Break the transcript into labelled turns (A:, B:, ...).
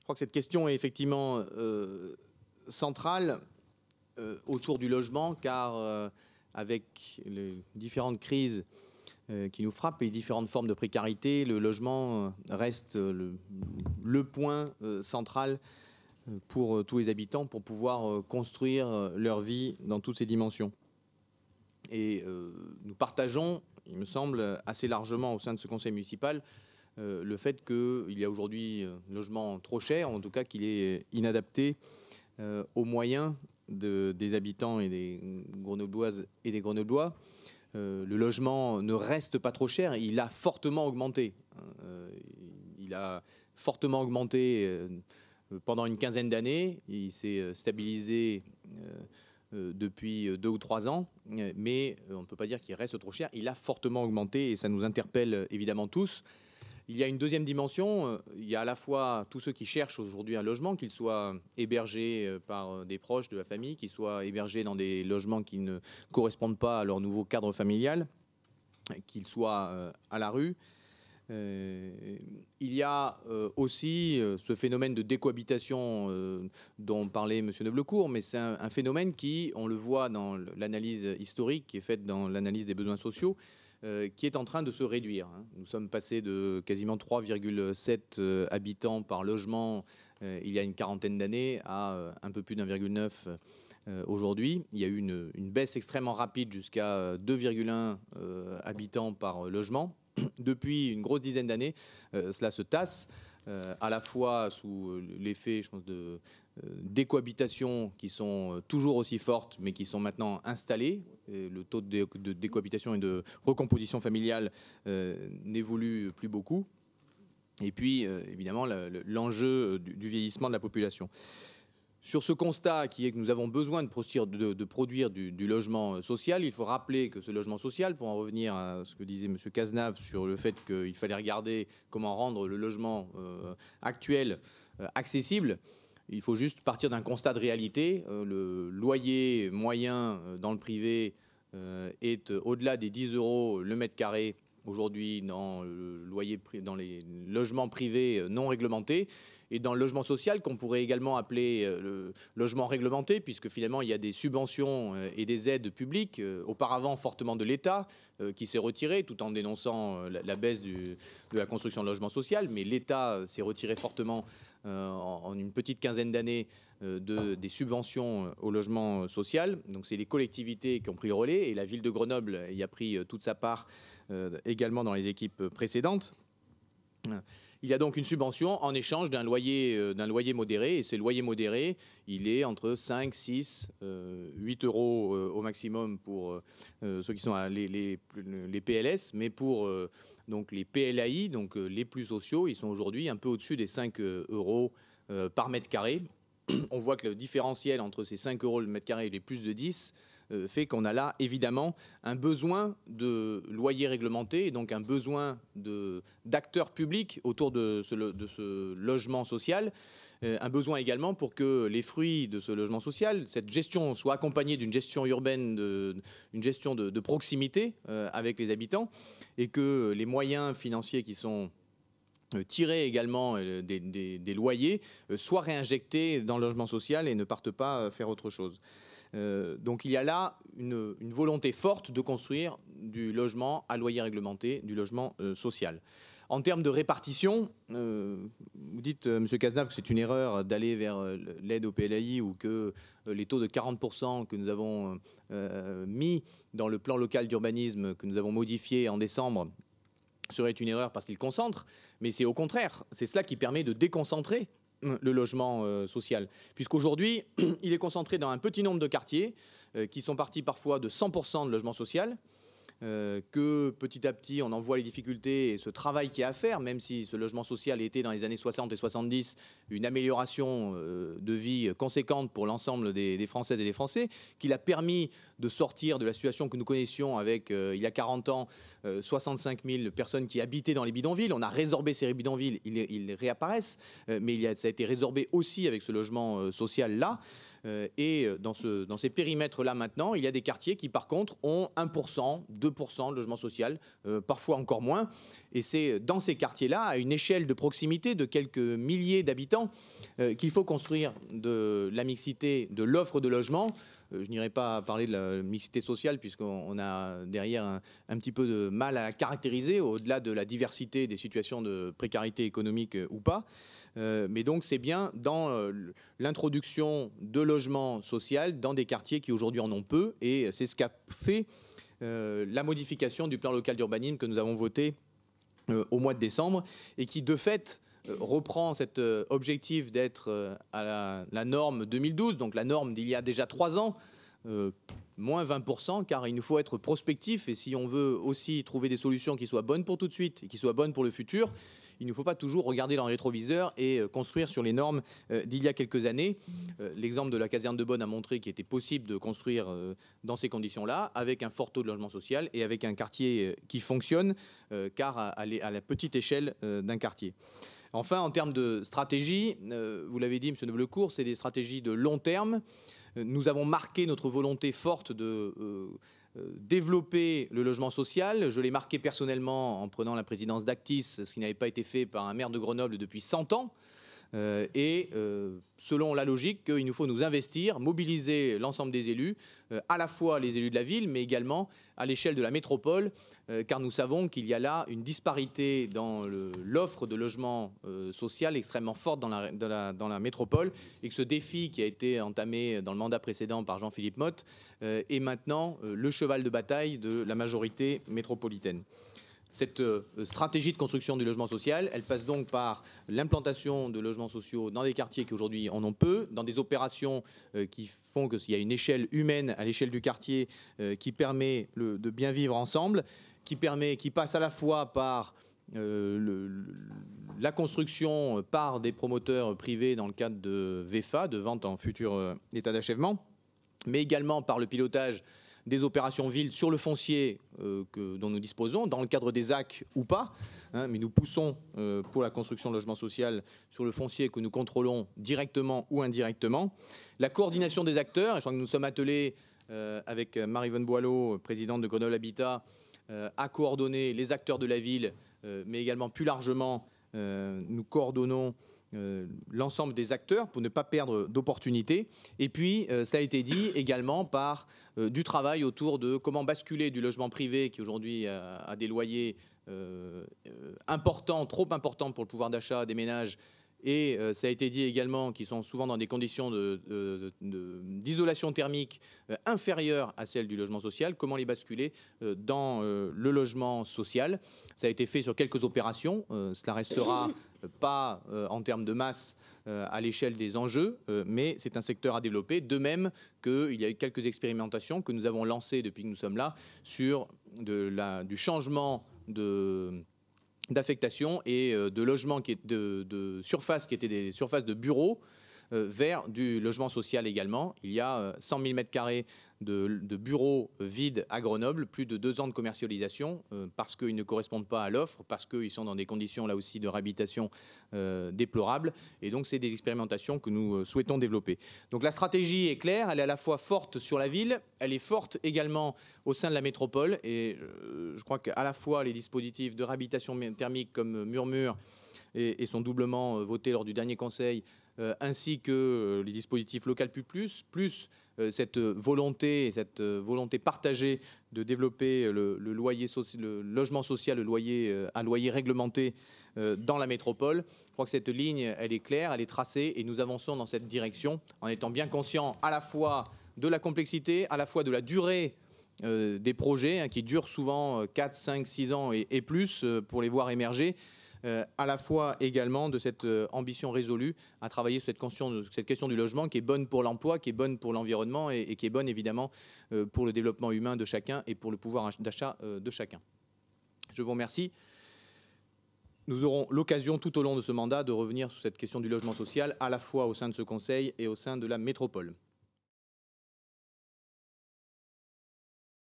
A: crois que cette question est effectivement centrale autour du logement, car avec les différentes crises qui nous frappent et les différentes formes de précarité, le logement reste le point central pour tous les habitants pour pouvoir construire leur vie dans toutes ces dimensions. Et nous partageons, il me semble, assez largement au sein de ce conseil municipal le fait qu'il y a aujourd'hui un logement trop cher, en tout cas qu'il est inadapté aux moyens des habitants et des Grenobloises et des Grenoblois. Le logement ne reste pas trop cher, il a fortement augmenté. Il a fortement augmenté pendant une quinzaine d'années, il s'est stabilisé depuis 2 ou 3 ans, mais on ne peut pas dire qu'il reste trop cher, il a fortement augmenté et ça nous interpelle évidemment tous. Il y a une deuxième dimension, il y a à la fois tous ceux qui cherchent aujourd'hui un logement, qu'ils soient hébergés par des proches de la famille, qu'ils soient hébergés dans des logements qui ne correspondent pas à leur nouveau cadre familial, qu'ils soient à la rue. Il y a aussi ce phénomène de décohabitation dont parlait M. Neublecourt, mais c'est un phénomène qui, on le voit dans l'analyse historique qui est faite dans l'analyse des besoins sociaux, qui est en train de se réduire. Nous sommes passés de quasiment 3,7 habitants par logement il y a une quarantaine d'années à un peu plus d'1,9 aujourd'hui. Il y a eu une baisse extrêmement rapide jusqu'à 2,1 habitants par logement. Depuis une grosse dizaine d'années, cela se tasse, à la fois sous l'effet, je pense, de décohabitations qui sont toujours aussi fortes, mais qui sont maintenant installées. Et le taux de décohabitation et de recomposition familiale n'évolue plus beaucoup. Et puis, évidemment, l'enjeu du vieillissement de la population. Sur ce constat qui est que nous avons besoin de produire du logement social, il faut rappeler que ce logement social, pour en revenir à ce que disait M. Cazenave sur le fait qu'il fallait regarder comment rendre le logement actuel accessible, il faut juste partir d'un constat de réalité. Le loyer moyen dans le privé est au-delà des 10 € le mètre carré aujourd'hui dans les logements privés non réglementés et dans le logement social qu'on pourrait également appeler le logement réglementé, puisque finalement il y a des subventions et des aides publiques, auparavant fortement de l'État, qui s'est retiré tout en dénonçant la baisse de la construction de logement social, mais l'État s'est retiré fortement en une petite quinzaine d'années des subventions au logement social. Donc c'est les collectivités qui ont pris le relais et la ville de Grenoble y a pris toute sa part également dans les équipes précédentes. Il y a donc une subvention en échange d'un loyer modéré, et ce loyer modéré, il est entre 5, 6, 8 € au maximum pour ceux qui sont les PLS, mais pour donc les PLAI, donc les plus sociaux, ils sont aujourd'hui un peu au-dessus des 5 € par mètre carré. On voit que le différentiel entre ces 5 € le mètre carré et les plus de 10 fait qu'on a là évidemment un besoin de loyer réglementé et donc un besoin d'acteurs publics autour de ce logement social, un besoin également pour que les fruits de ce logement social, cette gestion soit accompagnée d'une gestion urbaine, une gestion de proximité avec les habitants, et que les moyens financiers qui sont tirés également des loyers soient réinjectés dans le logement social et ne partent pas faire autre chose. Donc il y a là une volonté forte de construire du logement à loyer réglementé, du logement social. En termes de répartition, vous dites, M. Cazenave, que c'est une erreur d'aller vers l'aide au PLAI ou que les taux de 40% que nous avons mis dans le plan local d'urbanisme que nous avons modifié en décembre serait une erreur parce qu'il concentre, mais c'est au contraire, c'est cela qui permet de déconcentrer le logement social, puisqu'aujourd'hui, il est concentré dans un petit nombre de quartiers qui sont partis parfois de 100% de logement social, que petit à petit, on en voit les difficultés et ce travail qu'il y a à faire, même si ce logement social était dans les années 60 et 70 une amélioration de vie conséquente pour l'ensemble des Françaises et des Français, qu'il a permis de sortir de la situation que nous connaissions avec, il y a 40 ans, 65 000 personnes qui habitaient dans les bidonvilles. On a résorbé ces bidonvilles, ils réapparaissent, mais ça a été résorbé aussi avec ce logement social-là. Et dans ces périmètres-là maintenant, il y a des quartiers qui par contre ont 1%, 2% de logement social, parfois encore moins. Et c'est dans ces quartiers-là, à une échelle de proximité de quelques milliers d'habitants, qu'il faut construire de la mixité, de l'offre de logement. Je n'irai pas parler de la mixité sociale puisqu'on a derrière un petit peu de mal à la caractériser au-delà de la diversité des situations de précarité économique ou pas. Mais donc c'est bien dans l'introduction de logements sociaux dans des quartiers qui aujourd'hui en ont peu, et c'est ce qu'a fait la modification du plan local d'urbanisme que nous avons voté au mois de décembre et qui de fait reprend cet objectif d'être à la norme 2012, donc la norme d'il y a déjà 3 ans, moins 20%, car il nous faut être prospectif, et si on veut aussi trouver des solutions qui soient bonnes pour tout de suite et qui soient bonnes pour le futur, il ne faut pas toujours regarder dans le rétroviseur et construire sur les normes d'il y a quelques années. L'exemple de la caserne de Bonn a montré qu'il était possible de construire dans ces conditions-là, avec un fort taux de logement social et avec un quartier qui fonctionne, car à la petite échelle d'un quartier. Enfin, en termes de stratégie, vous l'avez dit, M. Neublecourt, c'est des stratégies de long terme. Nous avons marqué notre volonté forte de développer le logement social. Je l'ai marqué personnellement en prenant la présidence d'Actis, ce qui n'avait pas été fait par un maire de Grenoble depuis 100 ans. Selon la logique qu'il nous faut nous investir, mobiliser l'ensemble des élus, à la fois les élus de la ville, mais également à l'échelle de la métropole, car nous savons qu'il y a là une disparité dans l'offre de logement social extrêmement forte dans la métropole, et que ce défi qui a été entamé dans le mandat précédent par Jean-Philippe Motte est maintenant le cheval de bataille de la majorité métropolitaine. Cette stratégie de construction du logement social, elle passe donc par l'implantation de logements sociaux dans des quartiers qui aujourd'hui en ont peu, dans des opérations qui font qu'il y a une échelle humaine à l'échelle du quartier qui permet de bien vivre ensemble, qui passe à la fois par la construction par des promoteurs privés dans le cadre de VEFA, de vente en futur état d'achèvement, mais également par le pilotage des opérations villes sur le foncier dont nous disposons, dans le cadre des ZAC ou pas, mais nous poussons pour la construction de logements sociaux sur le foncier que nous contrôlons directement ou indirectement. La coordination des acteurs, et je crois que nous sommes attelés avec Marie-Yvonne Boileau, présidente de Grenoble Habitat, à coordonner les acteurs de la ville, mais également plus largement, nous coordonnons l'ensemble des acteurs pour ne pas perdre d'opportunités. Et puis, ça a été dit également par du travail autour de comment basculer du logement privé qui aujourd'hui a des loyers importants, trop importants pour le pouvoir d'achat des ménages, et ça a été dit également qu'ils sont souvent dans des conditions d'isolation thermique inférieures à celles du logement social, comment les basculer dans le logement social. Ça a été fait sur quelques opérations, cela restera pas en termes de masse à l'échelle des enjeux, mais c'est un secteur à développer, de même qu'il y a eu quelques expérimentations que nous avons lancées depuis que nous sommes là sur du changement d'affectation et de logements de surfaces qui étaient des surfaces de bureaux vers du logement social également. Il y a 100 000 m² de bureaux vides à Grenoble, plus de 2 ans de commercialisation, parce qu'ils ne correspondent pas à l'offre, parce qu'ils sont dans des conditions là aussi de réhabilitation déplorables. Et donc c'est des expérimentations que nous souhaitons développer. Donc la stratégie est claire, elle est à la fois forte sur la ville, elle est forte également au sein de la métropole. Et je crois qu'à la fois les dispositifs de réhabilitation thermique comme Murmure et sont doublement votés lors du dernier conseil, ainsi que les dispositifs Local plus cette volonté partagée de développer le logement social, le loyer à loyer réglementé dans la métropole. Je crois que cette ligne, elle est claire, elle est tracée, et nous avançons dans cette direction en étant bien conscients à la fois de la complexité, à la fois de la durée des projets qui durent souvent 4, 5, 6 ans et plus pour les voir émerger, à la fois également de cette ambition résolue à travailler sur cette question du logement qui est bonne pour l'emploi, qui est bonne pour l'environnement et qui est bonne évidemment pour le développement humain de chacun et pour le pouvoir d'achat de chacun. Je vous remercie. Nous aurons l'occasion tout au long de ce mandat de revenir sur cette question du logement social, à la fois au sein de ce Conseil et au sein de la métropole.